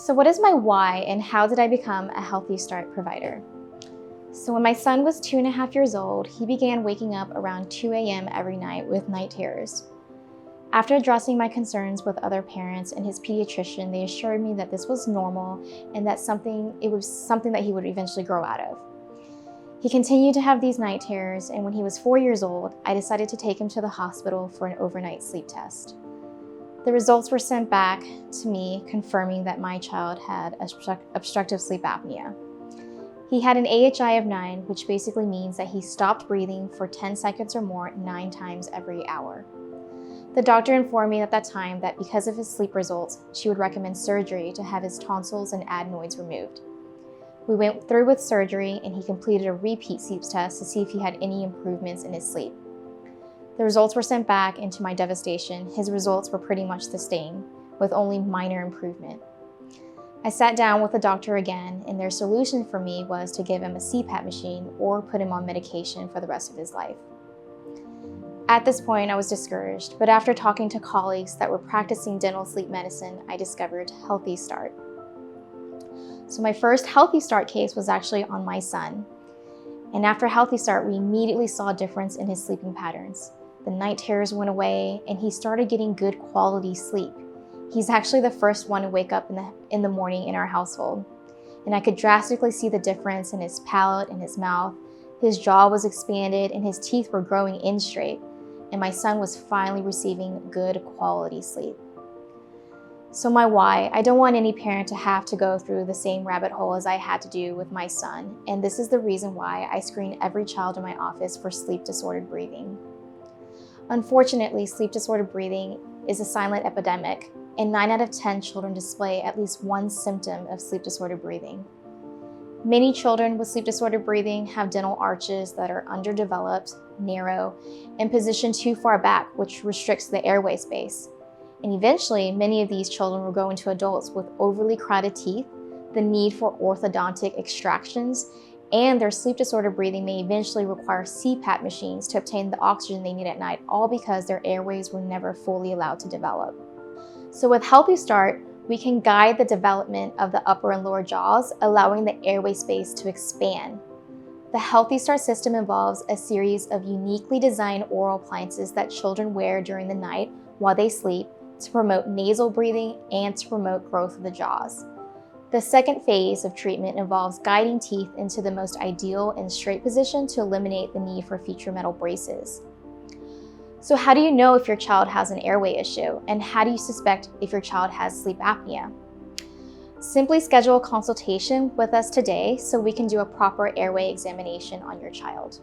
So what is my why and how did I become a Healthy Start provider? So when my son was 2.5 years old, he began waking up around 2 a.m. every night with night terrors. After addressing my concerns with other parents and his pediatrician, they assured me that this was normal and that it was something that he would eventually grow out of. He continued to have these night terrors, and when he was 4 years old, I decided to take him to the hospital for an overnight sleep test. The results were sent back to me confirming that my child had obstructive sleep apnea. He had an AHI of 9, which basically means that he stopped breathing for 10 seconds or more 9 times every hour. The doctor informed me at that time that because of his sleep results, she would recommend surgery to have his tonsils and adenoids removed. We went through with surgery and he completed a repeat sleep test to see if he had any improvements in his sleep. The results were sent back, and to my devastation, his results were pretty much the same, with only minor improvement. I sat down with the doctor again, and their solution for me was to give him a CPAP machine or put him on medication for the rest of his life. At this point, I was discouraged, but after talking to colleagues that were practicing dental sleep medicine, I discovered Healthy Start. So my first Healthy Start case was actually on my son. And after Healthy Start, we immediately saw a difference in his sleeping patterns. The night terrors went away, and he started getting good quality sleep. He's actually the first one to wake up in the morning in our household. And I could drastically see the difference in his palate and his mouth. His jaw was expanded and his teeth were growing in straight. And my son was finally receiving good quality sleep. So my why, I don't want any parent to have to go through the same rabbit hole as I had to do with my son. And this is the reason why I screen every child in my office for sleep disordered breathing. Unfortunately, sleep disordered breathing is a silent epidemic, and 9 out of 10 children display at least one symptom of sleep disordered breathing. Many children with sleep disordered breathing have dental arches that are underdeveloped, narrow, and positioned too far back, which restricts the airway space. And eventually, many of these children will grow into adults with overly crowded teeth, the need for orthodontic extractions, and their sleep disordered breathing may eventually require CPAP machines to obtain the oxygen they need at night, all because their airways were never fully allowed to develop. So with Healthy Start, we can guide the development of the upper and lower jaws, allowing the airway space to expand. The Healthy Start system involves a series of uniquely designed oral appliances that children wear during the night while they sleep to promote nasal breathing and to promote growth of the jaws. The second phase of treatment involves guiding teeth into the most ideal and straight position to eliminate the need for future metal braces. So how do you know if your child has an airway issue, and how do you suspect if your child has sleep apnea? Simply schedule a consultation with us today so we can do a proper airway examination on your child.